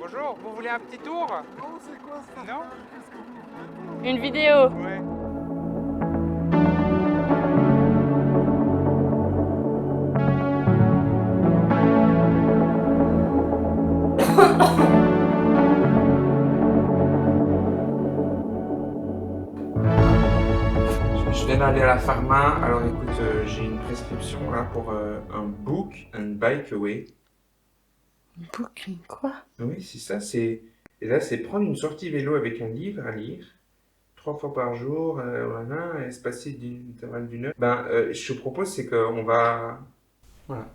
Bonjour, vous voulez un petit tour? Non, c'est quoi ça? Non? Qu'est-ce que vous faites? Une vidéo. Ouais. Je viens d'aller à la pharma. Alors écoute, j'ai une prescription là pour un book and bike away. Bouquin quoi? Oui, c'est ça. Et là, c'est prendre une sortie vélo avec un livre à lire 3 fois par jour, voilà, espacé d'une intervalle d'une heure. Je te propose, c'est qu'on va, voilà.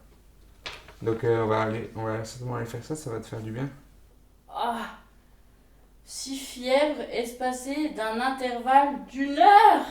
Donc on va certainement aller faire ça. Ça va te faire du bien. Ah, 6 fièvres espacées d'un intervalle d'une heure.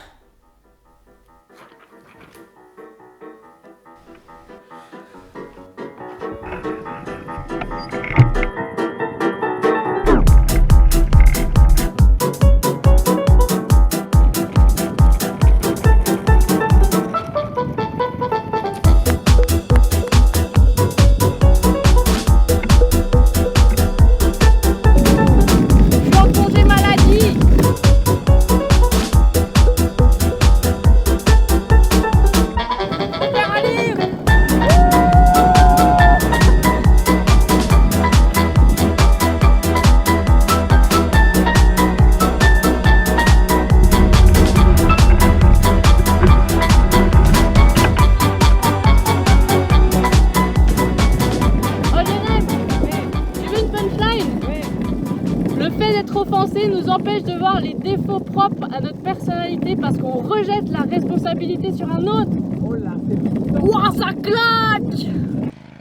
Le fait d'être offensé nous empêche de voir les défauts propres à notre personnalité parce qu'on rejette la responsabilité sur un autre. Oh là, c'est putain. Ouah, ça claque!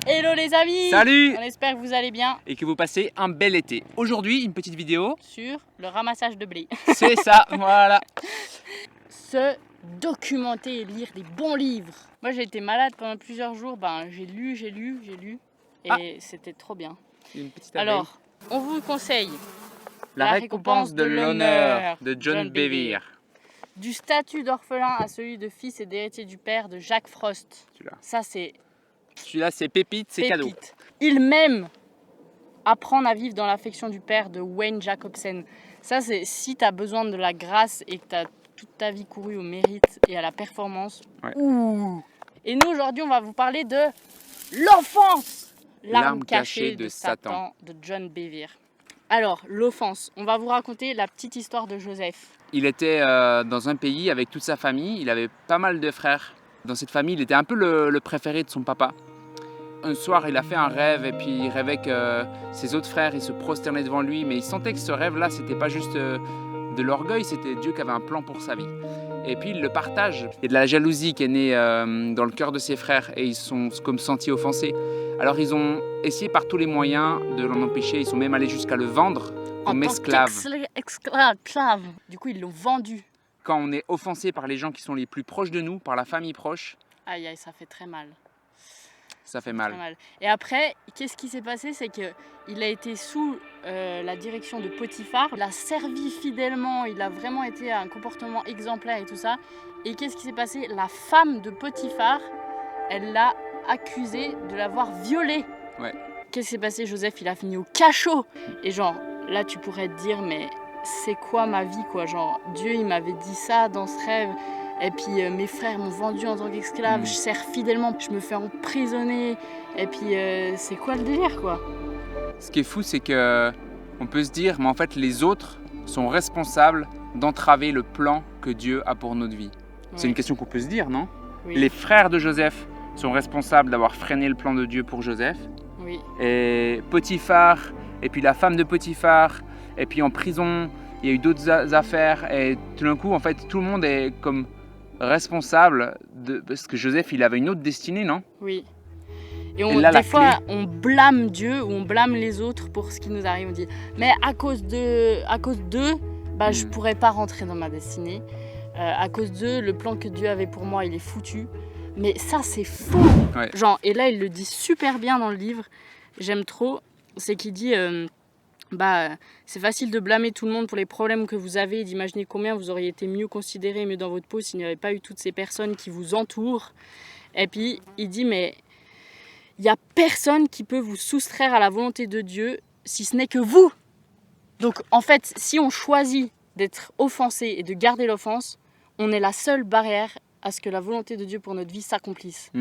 Hello les amis! Salut! On espère que vous allez bien Et que vous passez un bel été. Aujourd'hui, une petite vidéo. sur le ramassage de blé. C'est ça, voilà. Se documenter et lire des bons livres. Moi j'ai été malade pendant plusieurs jours, j'ai lu et c'était trop bien. Une petite Alors, on vous conseille la récompense de l'honneur de John Bevere. Du statut d'orphelin à celui de fils et d'héritier du père de Jacques Frost. Celui-là. Ça c'est Celui-là, c'est pépite, c'est cadeau. pépite. Il m'aime. Apprendre à vivre dans l'affection du père de Wayne Jacobsen. Ça c'est si tu as besoin de la grâce et que tu as toute ta vie couru au mérite et à la performance. Ouais. Ouh. Et nous aujourd'hui on va vous parler de l'offense. L'arme cachée de Satan de John Bevere. Alors, l'offense, on va vous raconter la petite histoire de Joseph. Il était dans un pays avec toute sa famille. Il avait pas mal de frères. Dans cette famille, il était un peu le préféré de son papa. Un soir, il a fait un rêve et puis il rêvait que ses autres frères ils se prosternaient devant lui. Mais il sentait que ce rêve-là, c'était pas juste de l'orgueil, c'était Dieu qui avait un plan pour sa vie. Et puis il le partage. Il y a de la jalousie qui est née dans le cœur de ses frères et ils sont comme sentis offensés. Alors ils ont essayé par tous les moyens de l'en empêcher. Ils sont même allés jusqu'à le vendre comme esclave. Esclave. Du coup, ils l'ont vendu. Quand on est offensé par les gens qui sont les plus proches de nous, par la famille proche, Aïe, aïe, ça fait très mal. ça fait Très mal. mal. Et après, qu'est-ce qui s'est passé? C'est qu'il a été sous la direction de Potiphar. Il a servi fidèlement, il a vraiment été un comportement exemplaire et tout ça. Et qu'est-ce qui s'est passé? La femme de Potiphar, elle l'a accusé de l'avoir violé. Ouais. Qu'est-ce qui s'est passé? Joseph, il a fini au cachot. Et genre, là, tu pourrais te dire, mais c'est quoi ma vie, quoi? Genre, Dieu, il m'avait dit ça dans ce rêve. Et puis mes frères m'ont vendu en tant qu'esclave, je sers fidèlement, je me fais emprisonner. Et puis c'est quoi le délire, quoi? Ce qui est fou, c'est que on peut se dire, mais en fait, les autres sont responsables d'entraver le plan que Dieu a pour notre vie. C'est Ouais. une question qu'on peut se dire, non? Oui. Les frères de Joseph sont responsables d'avoir freiné le plan de Dieu pour Joseph. Oui. Et Potiphar, et puis la femme de Potiphar, et puis en prison, il y a eu d'autres affaires. Et tout d'un coup, en fait, tout le monde est comme responsable parce que Joseph, il avait une autre destinée, non? Oui. Et Et là, la des fois, on blâme Dieu ou on blâme les autres pour ce qui nous arrive. On dit, mais à cause d'eux, je pourrais pas rentrer dans ma destinée. À cause d'eux, le plan que Dieu avait pour moi, il est foutu. Mais ça, c'est faux. Ouais. Genre, et là, il le dit super bien dans le livre. J'aime trop. C'est qu'il dit, c'est facile de blâmer tout le monde pour les problèmes que vous avez, d'imaginer combien vous auriez été mieux considéré, mieux dans votre peau s'il n'y avait pas eu toutes ces personnes qui vous entourent. Et puis, il dit, mais il n'y a personne qui peut vous soustraire à la volonté de Dieu si ce n'est que vous. Donc en fait, si on choisit d'être offensé et de garder l'offense, on est la seule barrière à ce que la volonté de Dieu pour notre vie s'accomplisse.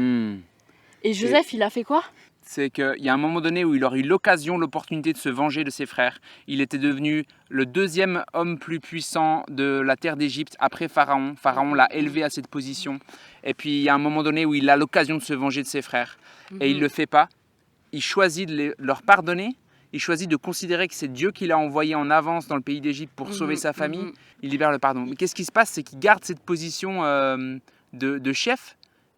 Et Joseph, il a fait quoi? C'est qu'il y a un moment donné où il aurait eu l'occasion, l'opportunité de se venger de ses frères. Il était devenu le deuxième homme plus puissant de la terre d'Égypte après Pharaon. Pharaon l'a élevé à cette position. Et puis il y a un moment donné où il a l'occasion de se venger de ses frères. Et il ne le fait pas. Il choisit de leur pardonner. Il choisit de considérer que c'est Dieu qui l'a envoyé en avance dans le pays d'Égypte pour sauver sa famille. Il libère le pardon. Mais qu'est-ce qui se passe? C'est qu'il garde cette position de chef.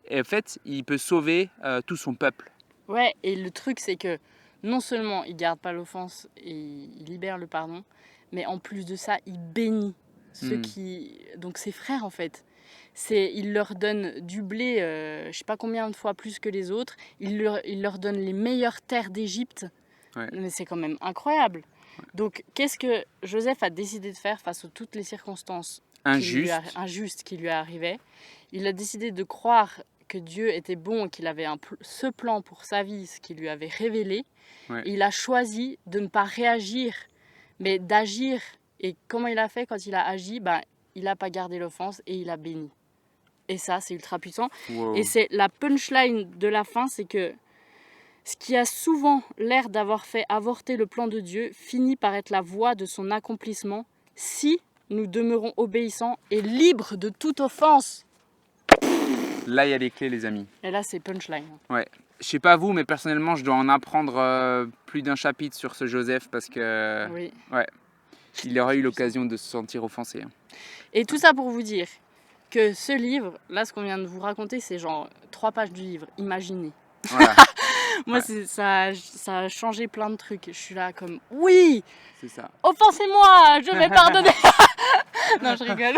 Et en fait, il peut sauver tout son peuple. Ouais, et le truc, c'est que non seulement il garde pas l'offense et il libère le pardon, mais en plus de ça, il bénit ceux qui... Donc ses frères, en fait. Il leur donne du blé, je sais pas combien de fois plus que les autres. Il leur donne les meilleures terres d'Égypte. Ouais. Mais c'est quand même incroyable. Ouais. Donc, qu'est-ce que Joseph a décidé de faire face à toutes les circonstances injustes qui lui arrivaient? Il a décidé de croire que Dieu était bon, qu'il avait ce plan pour sa vie, ce qu'il lui avait révélé. Ouais. Il a choisi de ne pas réagir, mais d'agir. Et comment il a fait quand il a agi? Il n'a pas gardé l'offense et il a béni. Et ça, c'est ultra puissant. Wow. Et c'est la punchline de la fin, c'est que ce qui a souvent l'air d'avoir fait avorter le plan de Dieu finit par être la voie de son accomplissement si nous demeurons obéissants et libres de toute offense. Là, il y a les clés, les amis. Et là, c'est punchline. Ouais. Je sais pas vous, mais personnellement, je dois en apprendre plus d'un chapitre sur ce Joseph parce que... Oui. Ouais. Il aurait eu l'occasion de se sentir offensé. Et tout ça pour vous dire que ce livre, là, ce qu'on vient de vous raconter, c'est genre 3 pages du livre. Imaginez. Voilà. Moi, ouais. ça a changé plein de trucs. Je suis là comme, oui, c'est ça. Offensez-moi, je vais pardonner. Non, je rigole.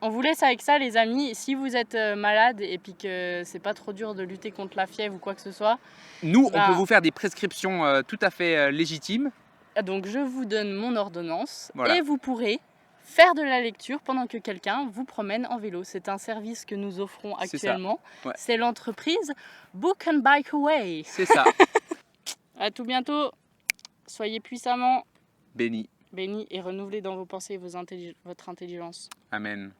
On vous laisse avec ça, les amis. Si vous êtes malade et puis que c'est pas trop dur de lutter contre la fièvre ou quoi que ce soit, nous, on peut vous faire des prescriptions tout à fait légitimes. Donc, je vous donne mon ordonnance et vous pourrez faire de la lecture pendant que quelqu'un vous promène en vélo. C'est un service que nous offrons actuellement. Ouais. C'est l'entreprise Book and Bike Away. C'est ça. À tout bientôt. Soyez puissamment bénis et renouvelez dans vos pensées votre intelligence. Amen.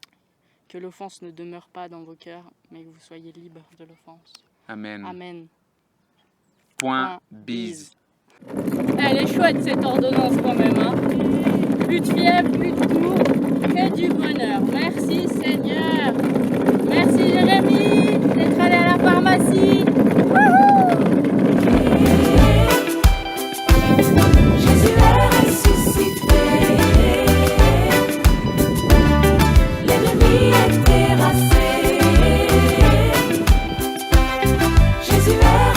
Que l'offense ne demeure pas dans vos cœurs, mais que vous soyez libres de l'offense. Amen. Amen. Point bise. Elle est chouette cette ordonnance quand même. Hein. Plus de fièvre, plus de tour, que du bonheur. Merci Seigneur. Merci Jérémy d'être allé à la pharmacie. Jésus est ressuscité. L'ennemi est terrassé. Jésus est